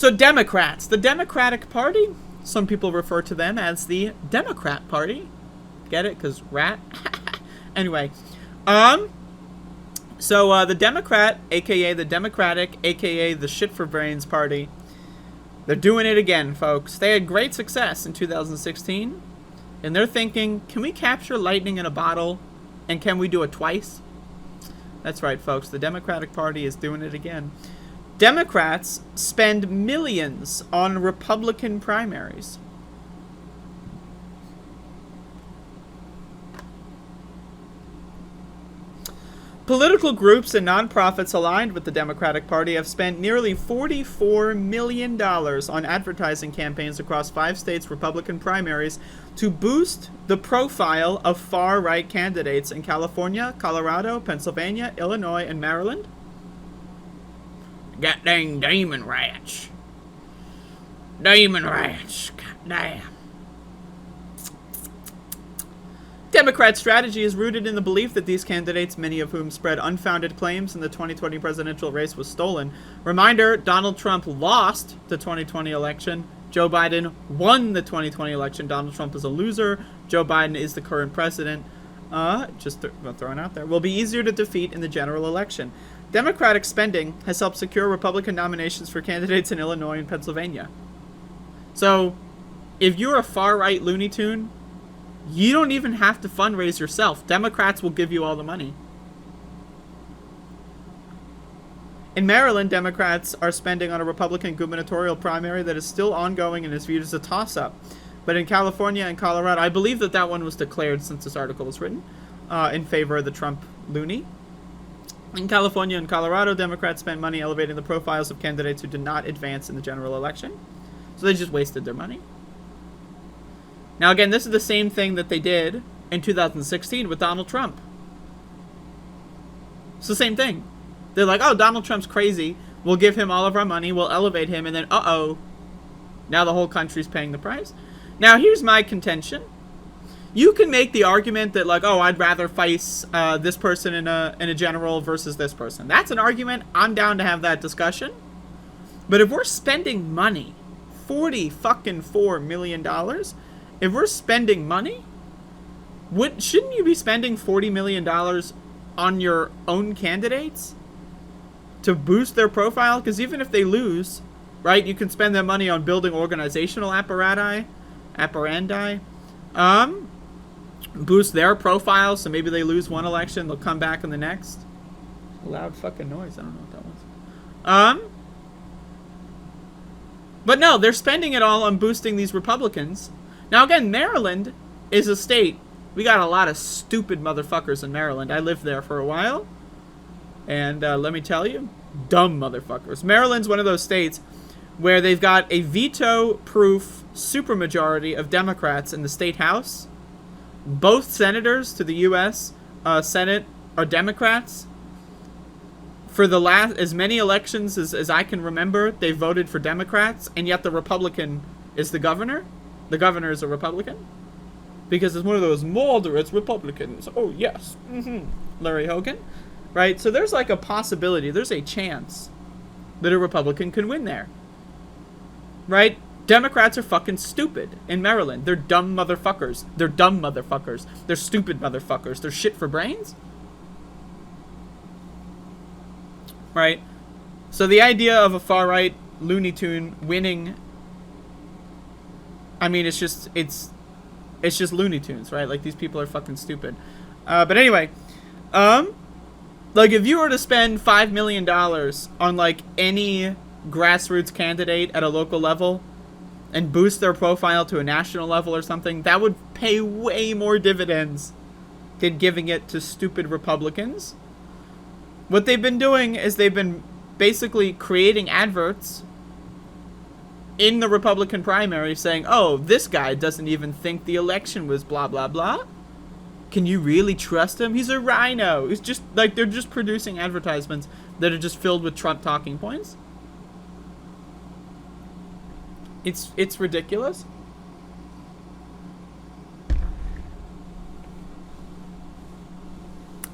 So Democrats, the Democratic Party, some people refer to them as the Democrat Party. Get it? Because rat? Anyway. So the Democrat, a.k.a. the Democratic, a.k.a. the Shit for Brains Party, they're doing it again, folks. They had great success in 2016, and they're thinking, can we capture lightning in a bottle, and can we do it twice? That's right, folks. The Democratic Party is doing it again. Democrats spend millions on Republican primaries. Political groups and nonprofits aligned with the Democratic Party have spent nearly $44 million on advertising campaigns across 5 states' Republican primaries to boost the profile of far-right candidates in California, Colorado, Pennsylvania, Illinois, and Maryland. God dang Demon Rats. Demon Rats. God damn. Democrat strategy is rooted in the belief that these candidates, many of whom spread unfounded claims in the 2020 presidential race, was stolen. Reminder, Donald Trump lost the 2020 election. Joe Biden won the 2020 election. Donald Trump is a loser. Joe Biden is the current president. Throwing out there. Will be easier to defeat in the general election. Democratic spending has helped secure Republican nominations for candidates in Illinois and Pennsylvania. So, if you're a far-right Looney Tune, you don't even have to fundraise yourself. Democrats will give you all the money. In Maryland, Democrats are spending on a Republican gubernatorial primary that is still ongoing and is viewed as a toss-up. But in California and Colorado, I believe that one was declared since this article was written, in favor of the Trump loony. In California and Colorado, Democrats spent money elevating the profiles of candidates who did not advance in the general election. So they just wasted their money. Now again, this is the same thing that they did in 2016 with Donald Trump. It's the same thing. They're like, oh, Donald Trump's crazy. We'll give him all of our money. We'll elevate him. And then, uh-oh, now the whole country's paying the price. Now, here's my contention. You can make the argument that, like, oh, I'd rather face this person in a general versus this person. That's an argument. I'm down to have that discussion. But if we're spending money, $44 million, if we're spending money, shouldn't you be spending $40 million on your own candidates to boost their profile? Because even if they lose, right, you can spend that money on building organizational apparandi, boost their profile, so maybe they lose one election, they'll come back in the next. Loud fucking noise, I don't know what that was. But no, they're spending it all on boosting these Republicans. Now again, Maryland is a state. We got a lot of stupid motherfuckers in Maryland. I lived there for a while. And let me tell you, dumb motherfuckers. Maryland's one of those states where they've got a veto-proof supermajority of Democrats in the state house. Both senators to the U.S. Senate are Democrats. For the last, as many elections as I can remember, they voted for Democrats, and yet the Republican is the governor. The governor is a Republican. Because it's one of those moderate Republicans. Oh, yes. Larry Hogan. Right? So there's like a possibility, there's a chance that a Republican can win there. Right? Democrats are fucking stupid in Maryland. They're dumb motherfuckers. They're dumb motherfuckers. They're stupid motherfuckers. They're shit for brains. Right? So the idea of a far-right Looney Tune winning, I mean, it's just Looney Tunes, right? Like, these people are fucking stupid. But anyway, like, if you were to spend $5 million on, like, any grassroots candidate at a local level and boost their profile to a national level or something, that would pay way more dividends than giving it to stupid Republicans. What they've been doing is they've been basically creating adverts in the Republican primary saying, oh, this guy doesn't even think the election was blah, blah, blah. Can you really trust him? He's a rhino. It's just, like, they're just producing advertisements that are just filled with Trump talking points. It's ridiculous.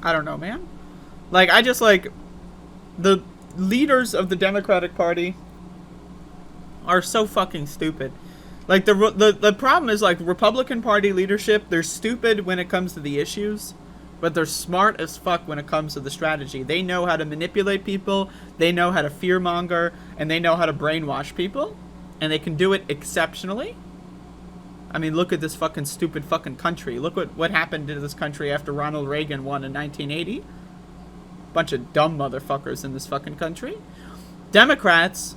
I don't know, man. Like, I just, like, the leaders of the Democratic Party are so fucking stupid. Like, the problem is, like, Republican Party leadership, they're stupid when it comes to the issues, but they're smart as fuck when it comes to the strategy. They know how to manipulate people, they know how to fearmonger, and they know how to brainwash people, and they can do it exceptionally. I mean, look at this fucking stupid fucking country. Look what happened to this country after Ronald Reagan won in 1980. Bunch of dumb motherfuckers in this fucking country. Democrats,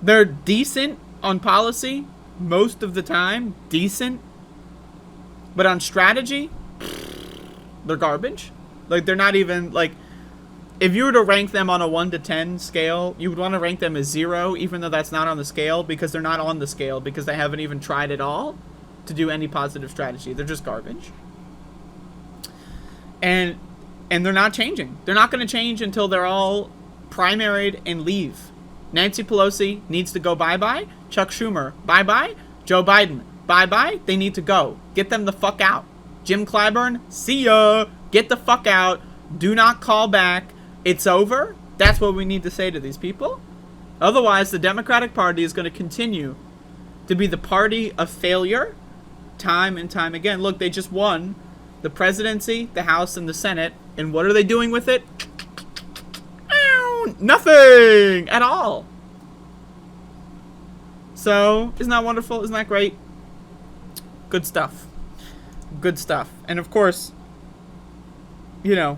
they're decent on policy most of the time. Decent. But on strategy, they're garbage. Like, they're not even, like, if you were to rank them on a 1 to 10 scale, you would want to rank them as 0, even though that's not on the scale, because they're not on the scale, because they haven't even tried at all to do any positive strategy. They're just garbage. And they're not changing. They're not going to change until they're all primaried and leave. Nancy Pelosi needs to go bye-bye. Chuck Schumer, bye-bye. Joe Biden, bye-bye. They need to go. Get them the fuck out. Jim Clyburn, see ya. Get the fuck out. Do not call back. It's over. That's what we need to say to these people. Otherwise, the Democratic Party is going to continue to be the party of failure time and time again. Look, they just won the presidency, the House, and the Senate. And what are they doing with it? Nothing at all. So, isn't that wonderful? Isn't that great? Good stuff. Good stuff. And of course, you know,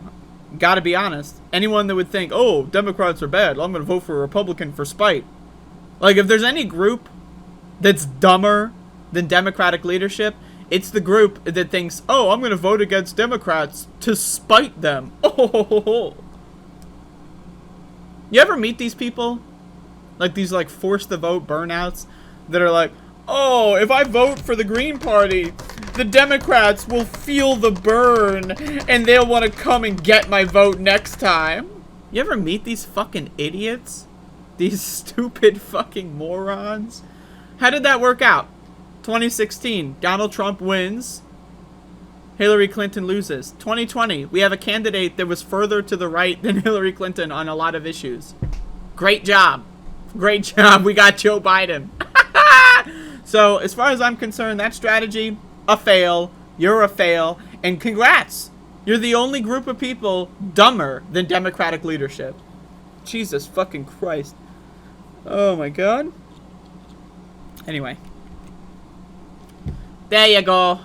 gotta be honest. Anyone that would think, oh, Democrats are bad, I'm gonna vote for a Republican for spite. Like, if there's any group that's dumber than Democratic leadership, it's the group that thinks, oh, I'm gonna vote against Democrats to spite them. Oh. You ever meet these people? Like these, like, forced to vote burnouts that are like, oh, if I vote for the Green Party, the Democrats will feel the burn and they'll want to come and get my vote next time. You ever meet these fucking idiots? These stupid fucking morons? How did that work out? 2016, Donald Trump wins. Hillary Clinton loses. 2020, we have a candidate that was further to the right than Hillary Clinton on a lot of issues. Great job. Great job. We got Joe Biden. So, as far as I'm concerned, that strategy, a fail. You're a fail. And congrats. You're the only group of people dumber than Democratic leadership. Jesus fucking Christ. Oh my God. Anyway. There you go.